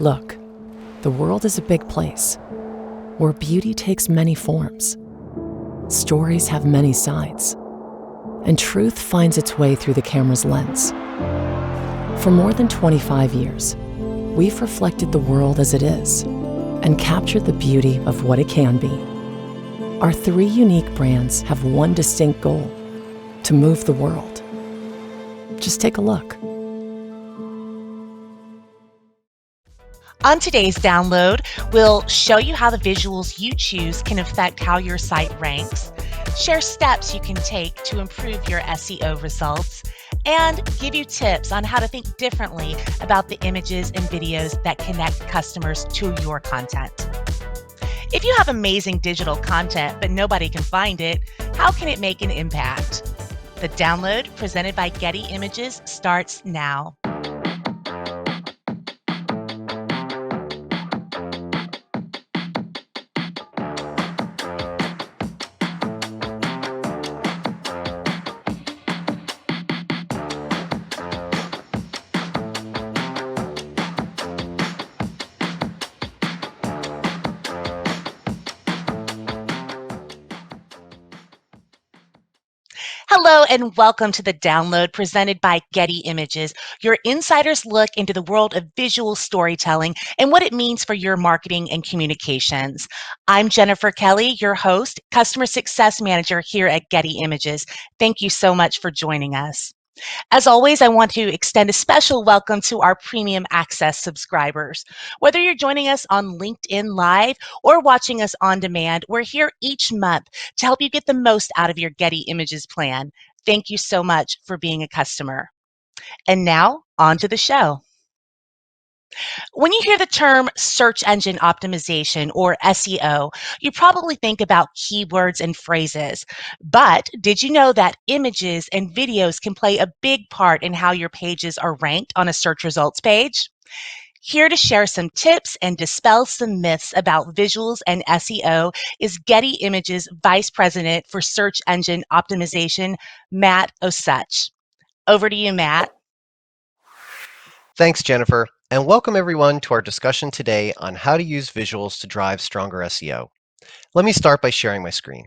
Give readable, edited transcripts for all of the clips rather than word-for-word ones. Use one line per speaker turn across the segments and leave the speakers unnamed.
Look, the world is a big place where beauty takes many forms. Stories have many sides, and truth finds its way through the camera's lens. For more than 25 years, we've reflected the world as it is and captured the beauty of what it can be. Our three unique brands have one distinct goal: to move the world. Just take a look.
On today's download, we'll show you how the visuals you choose can affect how your site ranks, share steps you can take to improve your SEO results, and give you tips on how to think differently about the images and videos that connect customers to your content. If you have amazing digital content but nobody can find it, how can it make an impact? The download presented by Getty Images starts now. Hello and welcome to the download presented by Getty Images, your insider's look into the world of visual storytelling and what it means for your marketing and communications. I'm Jennifer Kelly, your host, Customer Success Manager here at Getty Images. Thank you so much for joining us. As always, I want to extend a special welcome to our Premium Access subscribers. Whether you're joining us on LinkedIn Live or watching us on demand, we're here each month to help you get the most out of your Getty Images plan. Thank you so much for being a customer. And now, on to the show. When you hear the term search engine optimization or SEO, you probably think about keywords and phrases. But did you know that images and videos can play a big part in how your pages are ranked on a search results page? Here to share some tips and dispel some myths about visuals and SEO is Getty Images Vice President for Search Engine Optimization, Matt OSuch. Over to you, Matt.
Thanks, Jennifer, and welcome everyone to our discussion today on how to use visuals to drive stronger SEO. Let me start by sharing my screen.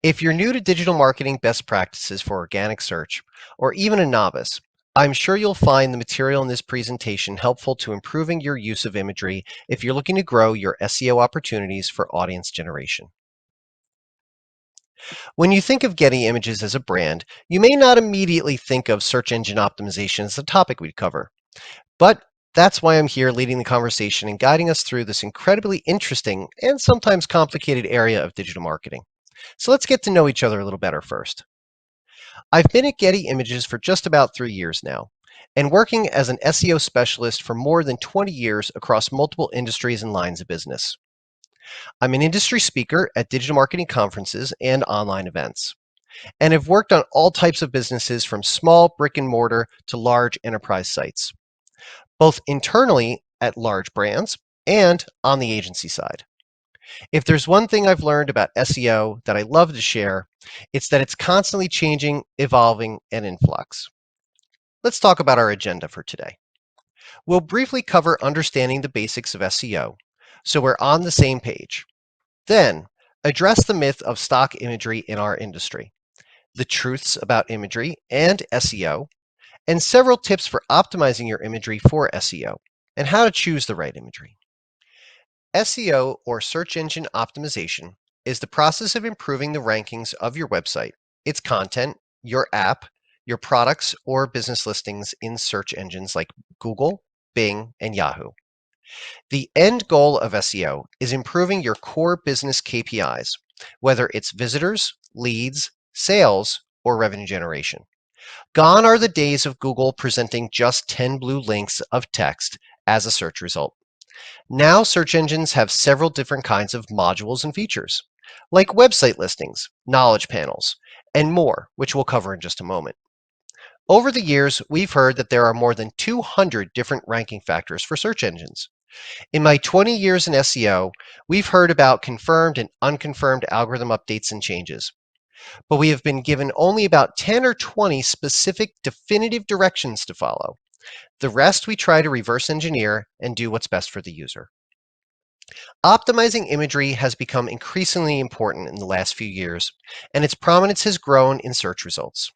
If you're new to digital marketing best practices for organic search, or even a novice, I'm sure you'll find the material in this presentation helpful to improving your use of imagery if you're looking to grow your SEO opportunities for audience generation. When you think of Getty Images as a brand, you may not immediately think of search engine optimization as the topic we'd cover. But that's why I'm here leading the conversation and guiding us through this incredibly interesting and sometimes complicated area of digital marketing. So let's get to know each other a little better first. I've been at Getty Images for just about 3 years now, and working as an SEO specialist for more than 20 years across multiple industries and lines of business. I'm an industry speaker at digital marketing conferences and online events, and have worked on all types of businesses from small brick and mortar to large enterprise sites, both internally at large brands and on the agency side. If there's one thing I've learned about SEO that I love to share, it's that it's constantly changing, evolving, and in flux. Let's talk about our agenda for today. We'll briefly cover understanding the basics of SEO, so we're on the same page. Then, address the myth of stock imagery in our industry, the truths about imagery and SEO, and several tips for optimizing your imagery for SEO, and how to choose the right imagery. SEO, or search engine optimization, is the process of improving the rankings of your website, its content, your app, your products, or business listings in search engines like Google, Bing, and Yahoo. The end goal of SEO is improving your core business KPIs, whether it's visitors, leads, sales, or revenue generation. Gone are the days of Google presenting just 10 blue links of text as a search result. Now search engines have several different kinds of modules and features, like website listings, knowledge panels, and more, which we'll cover in just a moment. Over the years, we've heard that there are more than 200 different ranking factors for search engines. In my 20 years in SEO, we've heard about confirmed and unconfirmed algorithm updates and changes, but we have been given only about 10 or 20 specific definitive directions to follow. The rest we try to reverse engineer and do what's best for the user. Optimizing imagery has become increasingly important in the last few years, and its prominence has grown in search results.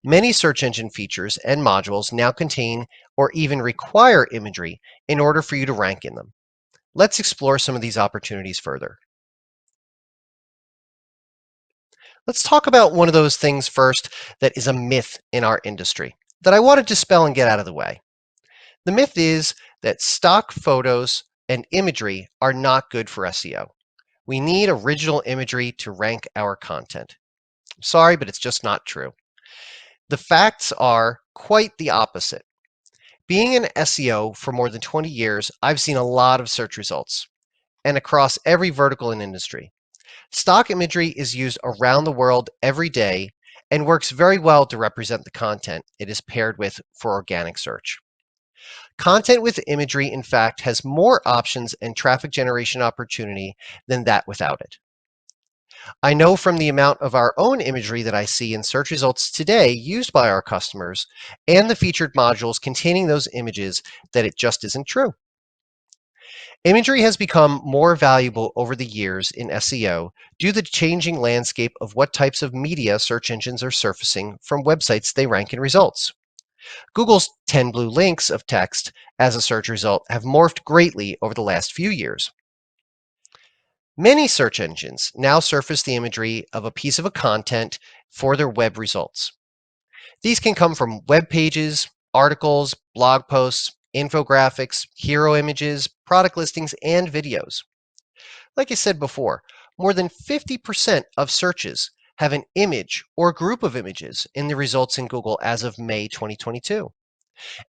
Many search engine features and modules now contain or even require imagery in order for you to rank in them. Let's explore some of these opportunities further. Let's talk about one of those things first that is a myth in our industry that I want to dispel and get out of the way. The myth is that stock photos and imagery are not good for SEO. We need original imagery to rank our content. Sorry, but it's just not true. The facts are quite the opposite. Being an SEO for more than 20 years, I've seen a lot of search results and across every vertical and industry. Stock imagery is used around the world every day and works very well to represent the content it is paired with for organic search. Content with imagery, in fact, has more options and traffic generation opportunity than that without it. I know from the amount of our own imagery that I see in search results today used by our customers and the featured modules containing those images that it just isn't true. Imagery has become more valuable over the years in SEO due to the changing landscape of what types of media search engines are surfacing from websites they rank in results. Google's 10 blue links of text as a search result have morphed greatly over the last few years. Many search engines now surface the imagery of a piece of a content for their web results. These can come from web pages, articles, blog posts, infographics, hero images, product listings, and videos. Like I said before, more than 50% of searches have an image or group of images in the results in Google as of May 2022.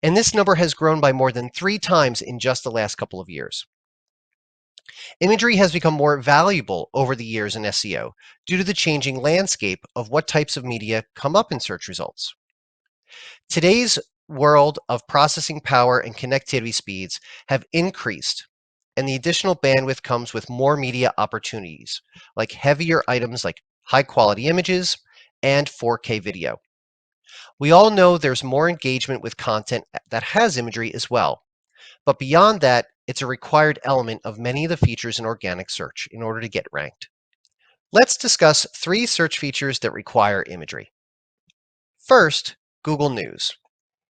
And this number has grown by more than 3 times in just the last couple of years. Imagery has become more valuable over the years in SEO due to the changing landscape of what types of media come up in search results. Today's world of processing power and connectivity speeds have increased, and the additional bandwidth comes with more media opportunities, like heavier items like high quality images and 4K video. We all know there's more engagement with content that has imagery as well, but beyond that, it's a required element of many of the features in organic search in order to get ranked. Let's discuss 3 search features that require imagery. First, Google News.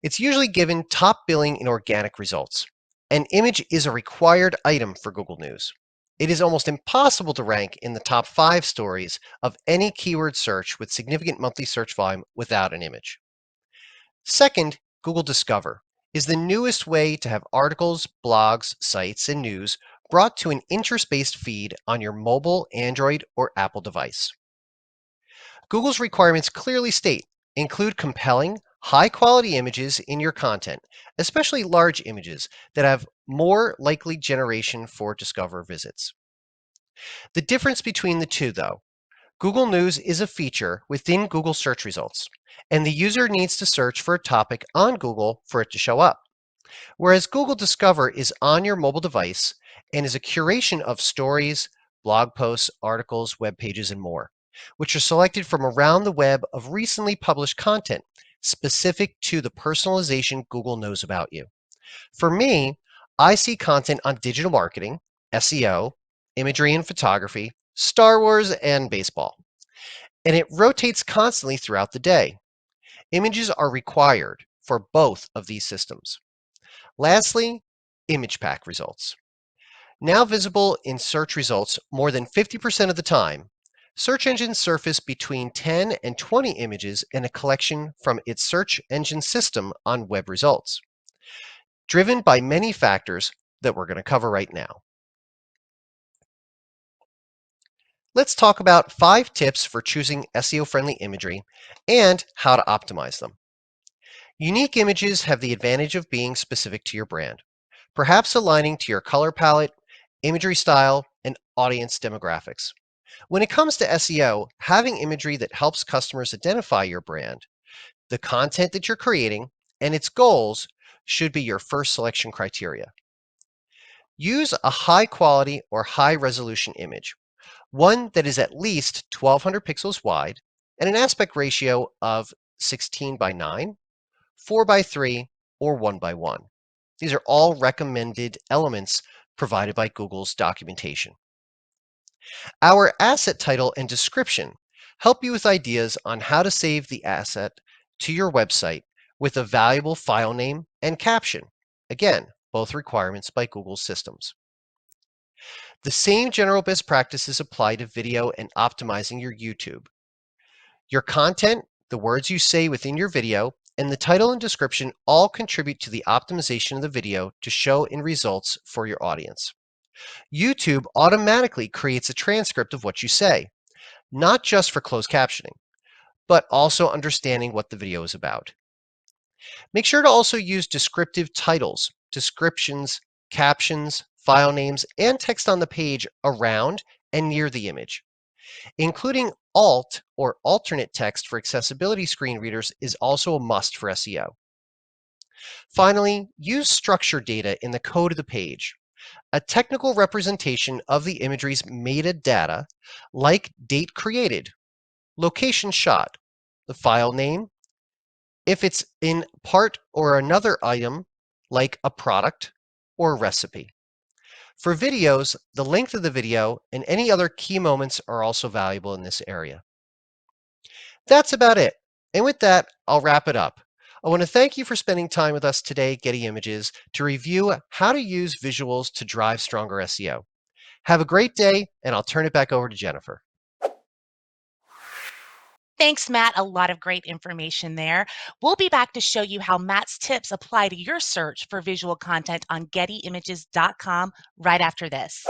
It's usually given top billing in organic results. An image is a required item for Google News. It is almost impossible to rank in the top 5 stories of any keyword search with significant monthly search volume without an image. Second, Google Discover is the newest way to have articles, blogs, sites, and news brought to an interest-based feed on your mobile, Android, or Apple device. Google's requirements clearly state include compelling, high-quality images in your content, especially large images that have more likely generation for Discover visits. The difference between the two, though, Google News is a feature within Google search results, and the user needs to search for a topic on Google for it to show up. Whereas Google Discover is on your mobile device and is a curation of stories, blog posts, articles, web pages, and more, which are selected from around the web of recently published content specific to the personalization Google knows about you. For me, I see content on digital marketing, SEO, imagery and photography, Star Wars, and baseball. And it rotates constantly throughout the day. Images are required for both of these systems. Lastly, image pack results. Now visible in search results more than 50% of the time, search engines surface between 10 and 20 images in a collection from its search engine system on web results, driven by many factors that we're going to cover right now. Let's talk about 5 tips for choosing SEO-friendly imagery and how to optimize them. Unique images have the advantage of being specific to your brand, perhaps aligning to your color palette, imagery style, and audience demographics. When it comes to SEO, having imagery that helps customers identify your brand, the content that you're creating, and its goals should be your first selection criteria. Use a high quality or high resolution image, one that is at least 1200 pixels wide and an aspect ratio of 16 by 9, 4 by 3, or one by one. These are all recommended elements provided by Google's documentation. Our asset title and description help you with ideas on how to save the asset to your website with a valuable file name and caption. Again, both requirements by Google's systems. The same general best practices apply to video and optimizing your YouTube. Your content, the words you say within your video, and the title and description all contribute to the optimization of the video to show in results for your audience. YouTube automatically creates a transcript of what you say, not just for closed captioning, but also understanding what the video is about. Make sure to also use descriptive titles, descriptions, captions, file names, and text on the page around and near the image. Including alt or alternate text for accessibility screen readers is also a must for SEO. Finally, use structure data in the code of the page. A technical representation of the imagery's metadata, like date created, location shot, the file name, if it's in part or another item, like a product or a recipe. For videos, the length of the video and any other key moments are also valuable in this area. That's about it. And with that, I'll wrap it up. I want to thank you for spending time with us today at Getty Images to review how to use visuals to drive stronger SEO. Have a great day, and I'll turn it back over to Jennifer.
Thanks, Matt. A lot of great information there. We'll be back to show you how Matt's tips apply to your search for visual content on gettyimages.com right after this.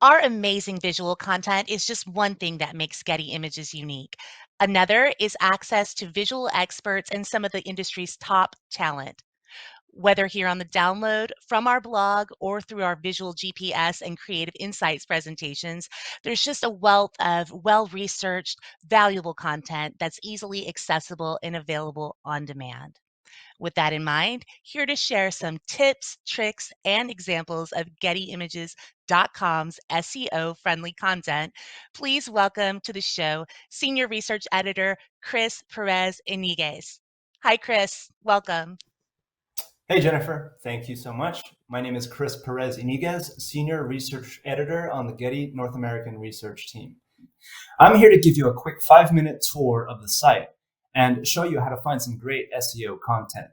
Our amazing visual content is just one thing that makes Getty Images unique. Another is access to visual experts and some of the industry's top talent. Whether here on the download, from our blog, or through our visual GPS and creative insights presentations, there's just a wealth of well-researched, valuable content that's easily accessible and available on demand. With that in mind, here to share some tips, tricks, and examples of GettyImages.com's SEO-friendly content, please welcome to the show Senior Research Editor Chris Perez Iniguez. Hi, Chris. Welcome.
Hey, Jennifer. Thank you so much. My name is Chris Perez Iniguez, Senior Research Editor on the Getty North American Research Team. I'm here to give you a quick 5-minute tour of the site and show you how to find some great SEO content.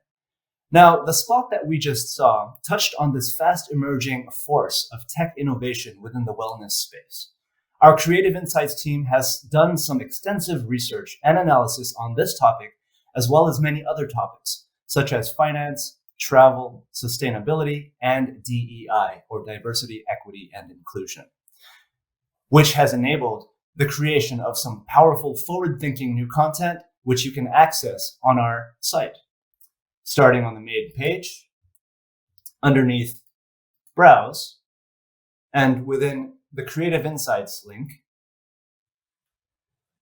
Now, the spot that we just saw touched on this fast emerging force of tech innovation within the wellness space. Our Creative Insights team has done some extensive research and analysis on this topic, as well as many other topics, such as finance, travel, sustainability, and DEI, or diversity, equity, and inclusion, which has enabled the creation of some powerful forward-thinking new content, which you can access on our site. Starting on the main page, underneath Browse, and within the Creative Insights link,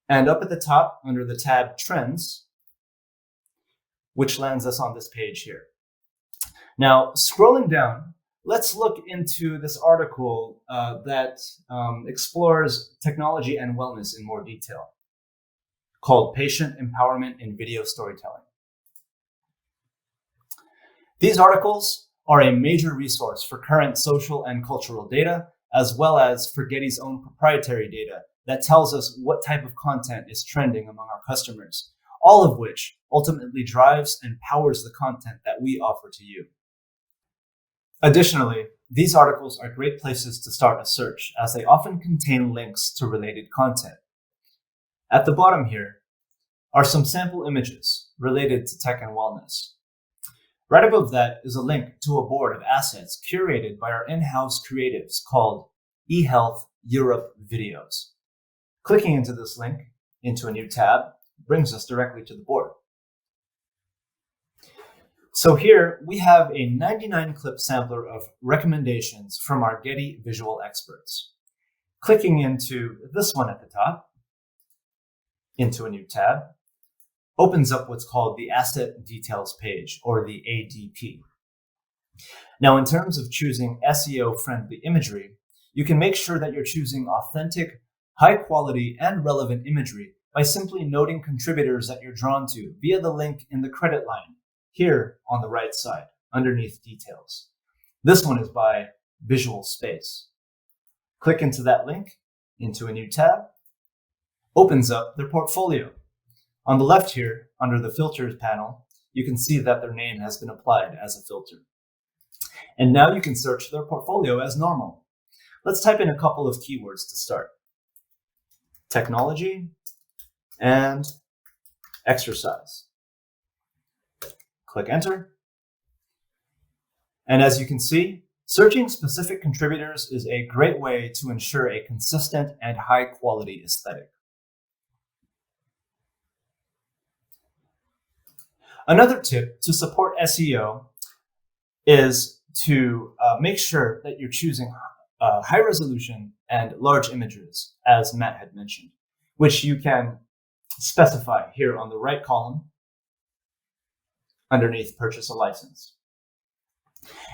and up at the top under the tab Trends, which lands us on this page here. Now, scrolling down, let's look into this article that explores technology and wellness in more detail, called Patient Empowerment in Video Storytelling. These articles are a major resource for current social and cultural data, as well as for Getty's own proprietary data that tells us what type of content is trending among our customers, all of which ultimately drives and powers the content that we offer to you. Additionally, these articles are great places to start a search, as they often contain links to related content. At the bottom here, are some sample images related to tech and wellness. Right above that is a link to a board of assets curated by our in-house creatives called eHealth Europe Videos. Clicking into this link into a new tab brings us directly to the board. So here we have a 99 clip sampler of recommendations from our Getty visual experts. Clicking into this one at the top, into a new tab, opens up what's called the Asset Details page, or the ADP. Now, in terms of choosing SEO-friendly imagery, you can make sure that you're choosing authentic, high-quality, and relevant imagery by simply noting contributors that you're drawn to via the link in the credit line, here on the right side, underneath details. This one is by Visual Space. Click into that link, into a new tab, opens up their portfolio. On the left here, under the filters panel, you can see that their name has been applied as a filter. And now you can search their portfolio as normal. Let's type in a couple of keywords to start. Technology and exercise. Click enter. And as you can see, searching specific contributors is a great way to ensure a consistent and high quality aesthetic. Another tip to support SEO is to make sure that you're choosing high resolution and large images, as Matt had mentioned, which you can specify here on the right column underneath purchase a license.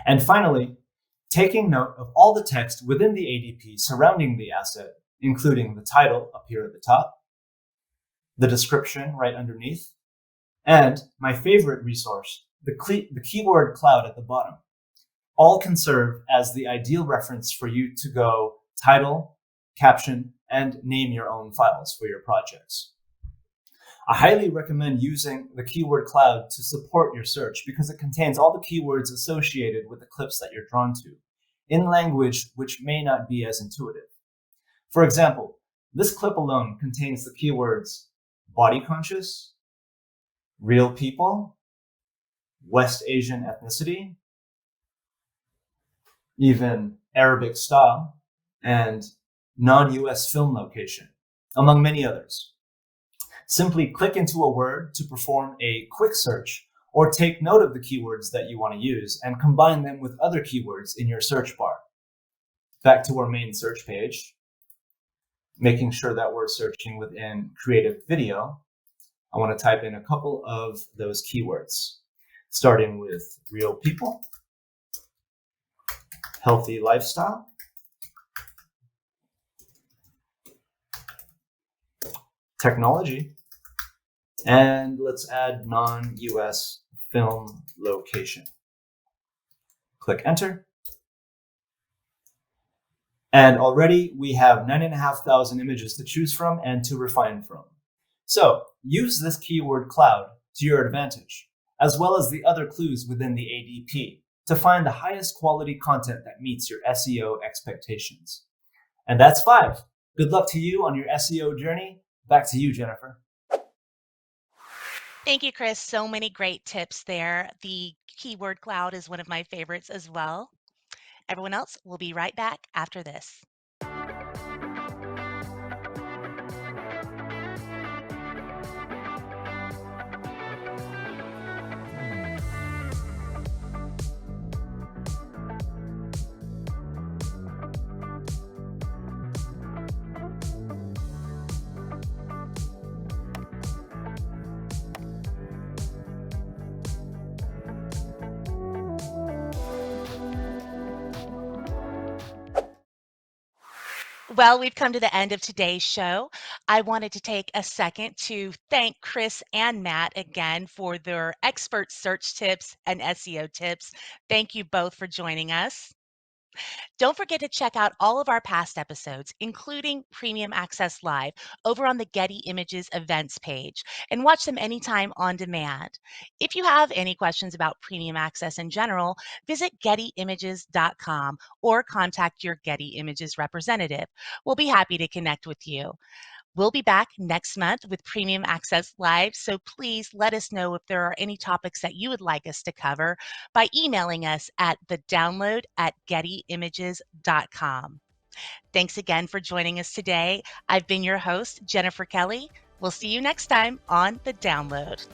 And finally, taking note of all the text within the ADP surrounding the asset, including the title up here at the top, the description right underneath, and my favorite resource, the keyword cloud at the bottom. All can serve as the ideal reference for you to go title, caption, and name your own files for your projects. I highly recommend using the keyword cloud to support your search because it contains all the keywords associated with the clips that you're drawn to in language which may not be as intuitive. For example, this clip alone contains the keywords body conscious, real people, West Asian ethnicity, even Arabic style, and non-US film location, among many others. Simply click into a word to perform a quick search or take note of the keywords that you want to use and combine them with other keywords in your search bar. Back to our main search page, making sure that we're searching within creative video. I want to type in a couple of those keywords, starting with real people, healthy lifestyle, technology, and let's add non-US film location. Click enter. And already we have 9,500 images to choose from and to refine from. So use this keyword cloud to your advantage, as well as the other clues within the ADP to find the highest quality content that meets your SEO expectations. And that's 5. Good luck to you on your SEO journey. Back to you, Jennifer.
Thank you, Chris. So many great tips there. The keyword cloud is one of my favorites as well. Everyone else, we'll be right back after this. Well, we've come to the end of today's show. I wanted to take a second to thank Chris and Matt again for their expert search tips and SEO tips. Thank you both for joining us. Don't forget to check out all of our past episodes, including Premium Access Live, over on the Getty Images events page, and watch them anytime on demand. If you have any questions about Premium Access in general, visit gettyimages.com or contact your Getty Images representative. We'll be happy to connect with you. We'll be back next month with Premium Access Live, so please let us know if there are any topics that you would like us to cover by emailing us at thedownload@gettyimages.com. Thanks again for joining us today. I've been your host, Jennifer Kelly. We'll see you next time on The Download.